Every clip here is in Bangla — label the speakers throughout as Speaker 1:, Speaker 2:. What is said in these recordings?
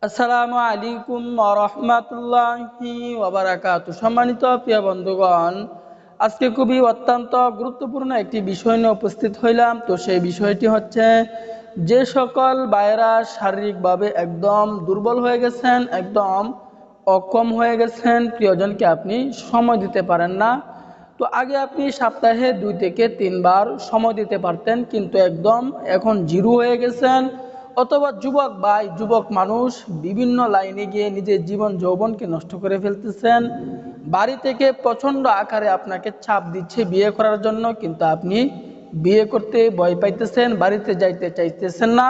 Speaker 1: আসসালামু আলাইকুম ওয়া রাহমাতুল্লাহি ওয়া বারাকাতুহু। সম্মানিত প্রিয় বন্ধুগণ, আজকে খুবই অত্যন্ত গুরুত্বপূর্ণ একটি বিষয় নিয়ে উপস্থিত হইলাম। তো সেই বিষয়টি হচ্ছে, যে সকল ভাইয়েরা শারীরিকভাবে একদম দুর্বল হয়ে গেছেন, একদম অক্ষম হয়ে গেছেন, প্রিয়জনকে আপনি সময় দিতে পারেন না। তো আগে আপনি সপ্তাহে 2 থেকে 3 বার সময় দিতে পারতেন, কিন্তু একদম এখন জিরো হয়ে গেছেন। অথবা যুবক ভাই, যুবক মানুষ বিভিন্ন লাইনে গিয়ে নিজের জীবন যৌবনকে নষ্ট করে ফেলতেছেন। বাড়ি থেকে প্রচণ্ড আকারে আপনাকে চাপ দিচ্ছে বিয়ে করার জন্য, কিন্তু আপনি বিয়ে করতে ভয় পাইতেছেন, বাড়িতে যাইতে চাইতেছেন না।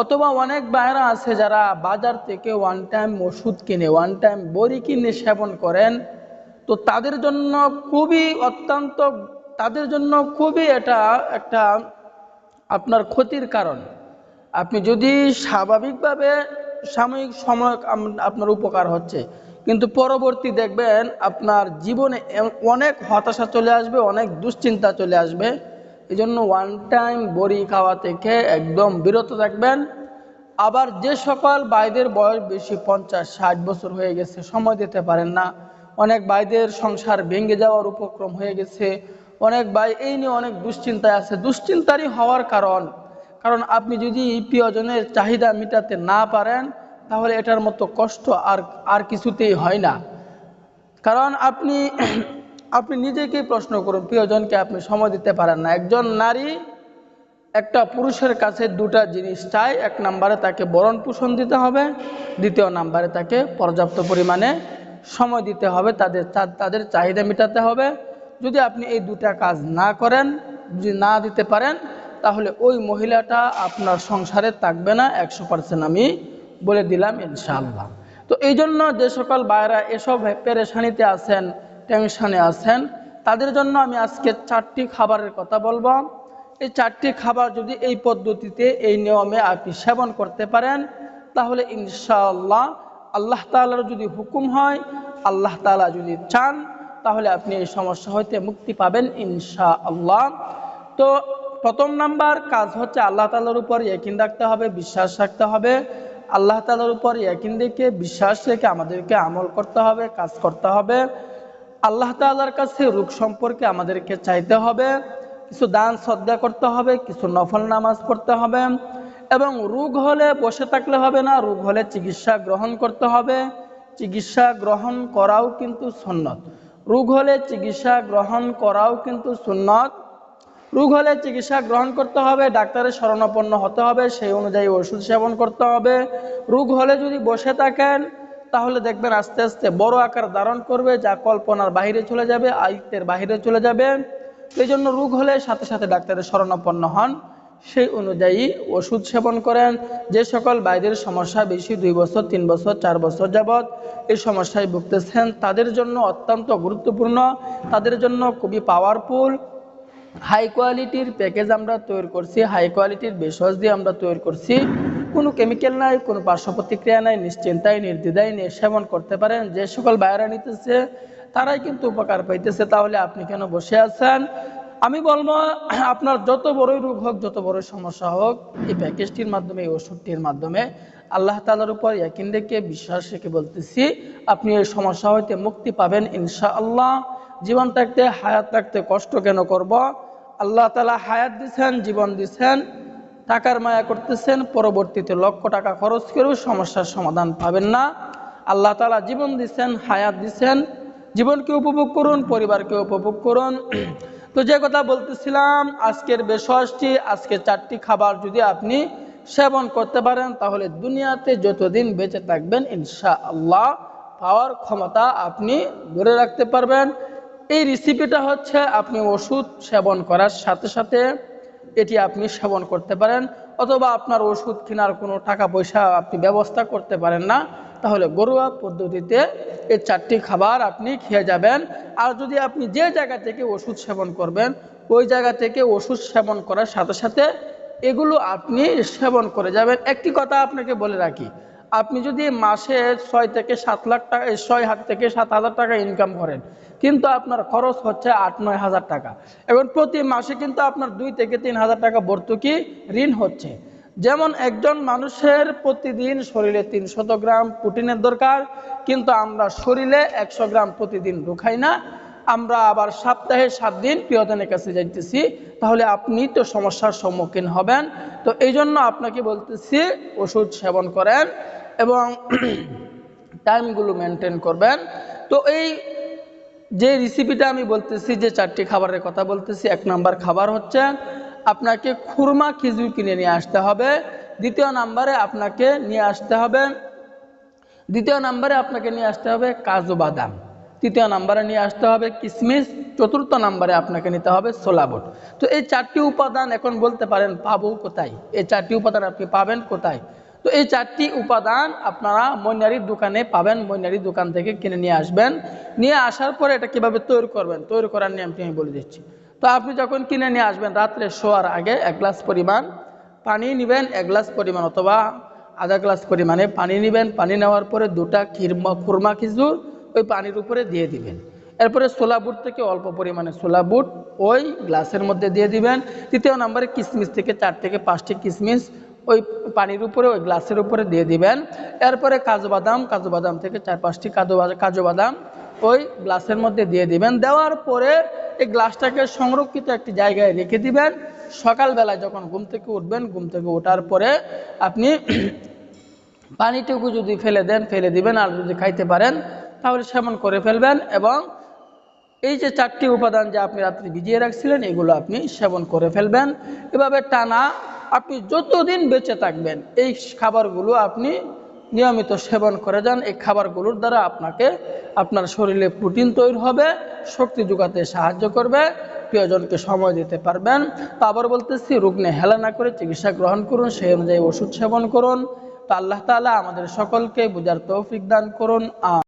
Speaker 1: অথবা অনেক ভাইয়েরা আছে যারা বাজার থেকে ওয়ান টাইম ওষুধ কিনে, ওয়ান টাইম বড়ি কিনে সেবন করেন। তো তাদের জন্য খুবই এটা একটা আপনার ক্ষতির কারণ। আপনি যদি স্বাভাবিকভাবে সাময়িক সময় আপনার উপকার হচ্ছে, কিন্তু পরবর্তী দেখবেন আপনার জীবনে অনেক হতাশা চলে আসবে, অনেক দুশ্চিন্তা চলে আসবে। এই জন্য ওয়ান টাইম বড়ি খাওয়া থেকে একদম বিরত থাকবেন। আবার যে সকল ভাইদের বয়স বেশি, 50-60 বছর হয়ে গেছে, সময় দিতে পারেন না, অনেক ভাইদের সংসার ভেঙে যাওয়ার উপক্রম হয়ে গেছে, অনেক ভাই এই নিয়ে অনেক দুশ্চিন্তায় আছে। দুশ্চিন্তারই হওয়ার কারণ আপনি যদি প্রিয়জনের চাহিদা মেটাতে না পারেন, তাহলে এটার মতো কষ্ট আর কিছুতেই হয় না। কারণ আপনি নিজেকেই প্রশ্ন করুন, প্রিয়জনকে আপনি সময় দিতে পারেন না। একজন নারী একটা পুরুষের কাছে দুটা জিনিস চায়। এক নম্বরে তাকে ভরণ পোষণ দিতে হবে, দ্বিতীয় নম্বরে তাকে পর্যাপ্ত পরিমাণে সময় দিতে হবে, তাদের চাহিদা মেটাতে হবে। যদি আপনি এই দুটা কাজ না করেন, যদি না দিতে পারেন, তাহলে ওই মহিলাটা আপনার সংসারে থাকবে না 100%, আমি বলে দিলাম ইনশাআল্লাহ। তো এই জন্য যে সকল ভাইরা এসব পেরেশানিতে আছেন, টেনশনে আছেন, তাদের জন্য আমি আজকে 4টি খাবারের কথা বলবো। এই 4টি খাবার যদি এই পদ্ধতিতে, এই নিয়মে আপনি সেবন করতে পারেন, তাহলে ইনশাআল্লাহ আল্লাহ তাআলার যদি হুকুম হয়, আল্লাহ তাআলা যদি চান, তাহলে আপনি এই সমস্যা হইতে মুক্তি পাবেন ইনশাআল্লাহ। তো প্রথম নাম্বার কাজ হচ্ছে আল্লাহ তাআলার উপর ইয়াকিন রাখতে হবে, বিশ্বাস রাখতে হবে। আল্লাহ তাআলার উপর ইয়াকিন রেখে, বিশ্বাস রেখে আমাদেরকে আমল করতে হবে, কাজ করতে হবে। আল্লাহ তাআলার কাছে রোগ সম্পর্কে আমাদেরকে চাইতে হবে, কিছু দান সদকা করতে হবে, কিছু নফল নামাজ পড়তে হবে। এবং রোগ হলে বসে থাকলে হবে না, রোগ হলে চিকিৎসা গ্রহণ করতে হবে। চিকিৎসা গ্রহণ করাও কিন্তু সুন্নত। রোগ হলে চিকিৎসা গ্রহণ করাও কিন্তু সুন্নত। রোগ হলে চিকিৎসা গ্রহণ করতে হবে, ডাক্তারের শরণাপন্ন হতে হবে, সেই অনুযায়ী ওষুধ সেবন করতে হবে। রোগ হলে যদি বসে থাকেন, তাহলে দেখবেন আস্তে আস্তে বড় আকার ধারণ করবে, যা কল্পনার বাইরে চলে যাবে, আয়ত্তের বাইরে চলে যাবে। এই জন্য রোগ হলে সাথে সাথে ডাক্তারের শরণাপন্ন হন, সেই অনুযায়ী ওষুধ সেবন করেন। যে সকল ভাইদের সমস্যা বেশি, 2 বছর 3 বছর 4 বছর যাবৎ এই সমস্যায় ভুগতেছেন, তাদের জন্য অত্যন্ত গুরুত্বপূর্ণ, তাদের জন্য খুবই পাওয়ারফুল হাই কোয়ালিটির প্যাকেজ আমরা তৈরি করছি। হাই কোয়ালিটির ভেষজ দিয়ে আমরা তৈরি করছি, কোনো কেমিক্যাল নাই, কোনো পার্শ্ব প্রতিক্রিয়া নাই, নিশ্চিন্তায় নির্দ্বিধায় নিয়ে সেবন করতে পারেন। যে সকল বাইরা নিতেছে তারাই কিন্তু উপকার পাইতেছে, তাহলে আপনি কেন বসে আছেন? আমি বলবো, আপনার যত বড়ই রোগ হোক, যত বড় সমস্যা হোক, এই প্যাকেজটির মাধ্যমে, এই ওষুধটির মাধ্যমে আল্লাহ তাআলার উপর ইয়াকিন রেখে, বিশ্বাস রেখে বলতেছি, আপনি এই সমস্যা হইতে মুক্তি পাবেন ইনশাআল্লাহ। জীবন থাকতে, হায়াত থাকতে কষ্ট কেন করব? আল্লাহ তাআলা হায়াত দিচ্ছেন, জীবন দিচ্ছেন, টাকার মায়া করতেছেন, পরবর্তীতে লক্ষ টাকা খরচ করেও সমস্যার সমাধান পাবেন না। আল্লাহ তাআলা জীবন দিচ্ছেন, হায়াত দিচ্ছেন, জীবনকে উপভোগ করুন, পরিবারকে উপভোগ করুন। তো যে কথা বলতেছিলাম, আজকের ভেষজটি, আজকে 4টি খাবার যদি আপনি সেবন করতে পারেন, তাহলে দুনিয়াতে যতদিন বেঁচে থাকবেন ইনশাআল্লাহ পাওয়ার ক্ষমতা আপনি ধরে রাখতে পারবেন। এই রেসিপিটা হচ্ছে, আপনি ওষুধ সেবন করার সাথে সাথে এটি আপনি সেবন করতে পারেন। অথবা আপনার ওষুধ কেনার কোনো টাকা পয়সা আপনি ব্যবস্থা করতে পারেন না, তাহলে ঘরোয়া পদ্ধতিতে এই 4টি খাবার আপনি খেয়ে যাবেন। আর যদি আপনি যে জায়গা থেকে ওষুধ সেবন করবেন, ওই জায়গা থেকে ওষুধ সেবন করার সাথে সাথে এগুলো আপনি সেবন করে যাবেন। একটি কথা আপনাকে বলে রাখি, আপনি যদি মাসে 6 থেকে 7 লাখ টাকা, 6 থেকে 7,000 টাকা ইনকাম করেন, কিন্তু আপনার খরচ হচ্ছে 8-9 হাজার টাকা, এবং প্রতি মাসে কিন্তু আপনার 2 থেকে 3 হাজার টাকা ভর্তুকি ঋণ হচ্ছে। যেমন একজন মানুষের প্রতিদিন শরীরে 300 গ্রাম প্রোটিনের দরকার, কিন্তু আমরা শরীরে 100 গ্রাম প্রতিদিন ঢুকাই না, আমরা আবার সপ্তাহে 7 দিন প্রিয়জনের কাছে যাইতেছি, তাহলে আপনি তো সমস্যার সম্মুখীন হবেন। তো এই জন্য আপনাকে বলতেছি ওষুধ সেবন করেন এবং টাইমগুলো মেনটেন করবেন। তো এই যে রেসিপিটা আমি বলতেছি, যে 4টি খাবারের কথা বলতেছি, 1 নাম্বার খাবার হচ্ছে আপনাকে খুরমা খেজুর কিনে নিয়ে আসতে হবে। দ্বিতীয় নাম্বারে আপনাকে নিয়ে আসতে হবে কাজু বাদাম। তৃতীয় নাম্বারে নিয়ে আসতে হবে কিশমিশ। চতুর্থ নাম্বারে আপনাকে নিতে হবে ছোলা বুট। তো এই 4টি উপাদান এখন বলতে পারেন পাবো কোথায়, এই 4টি উপাদান আপনি পাবেন কোথায়? তো এই 4টি উপাদান আপনারা মইনারির দোকানে পাবেন, মইনারির দোকান থেকে কিনে নিয়ে আসবেন। নিয়ে আসার পরে এটা কিভাবে তৈরি করবেন, তৈরি করার নিয়মটি আমি বলে দিচ্ছি। তো আপনি যখন কিনে নিয়ে আসবেন, রাত্রে শোয়ার আগে 1 গ্লাস পরিমাণ পানি নেবেন, 1 গ্লাস পরিমাণ অথবা আধা গ্লাস পরিমাণে পানি নেবেন। পানি নেওয়ার পরে 2টা খুরমা খেজুর ওই পানির উপরে দিয়ে দিবেন। এরপরে ছোলা বুট থেকে অল্প পরিমাণে ছোলা বুট ওই গ্লাসের মধ্যে দিয়ে দিবেন। তৃতীয় নম্বরে কিশমিশ থেকে 4 থেকে 5টি কিশমিশ ওই পানির উপরে ওই গ্লাসের উপরে দিয়ে দিবেন। এরপরে কাজু বাদাম থেকে 4-5টি কাজু বাদাম ওই গ্লাসের মধ্যে দিয়ে দিবেন। দেওয়ার পরে এই গ্লাসটাকে সংরক্ষিত একটি জায়গায় রেখে দিবেন। সকালবেলা যখন ঘুম থেকে উঠবেন, ঘুম থেকে ওঠার পরে আপনি পানিটুকু যদি ফেলে দিবেন, আর যদি খাইতে পারেন তাহলে সেবন করে ফেলবেন। এবং এই যে 4টি উপাদান যে আপনি রাত্রে ভিজিয়ে রাখছিলেন, এগুলো আপনি সেবন করে ফেলবেন। এভাবে টানা আপনি যতদিন বেঁচে থাকবেন এই খাবারগুলো আপনি নিয়মিত সেবন করে যান। এই খাবারগুলোর দ্বারা আপনার শরীরে প্রোটিন তৈরি হবে, শক্তি যোগাতে সাহায্য করবে, প্রিয়জনকে সময় দিতে পারবেন। তো আবার বলতেছি, রুগ্নে হেলা না করে চিকিৎসা গ্রহণ করুন, সেই অনুযায়ী ওষুধ সেবন করুন। তো আল্লাহ তাআলা আমাদের সকলকে বুঝার তৌফিক দান করুন।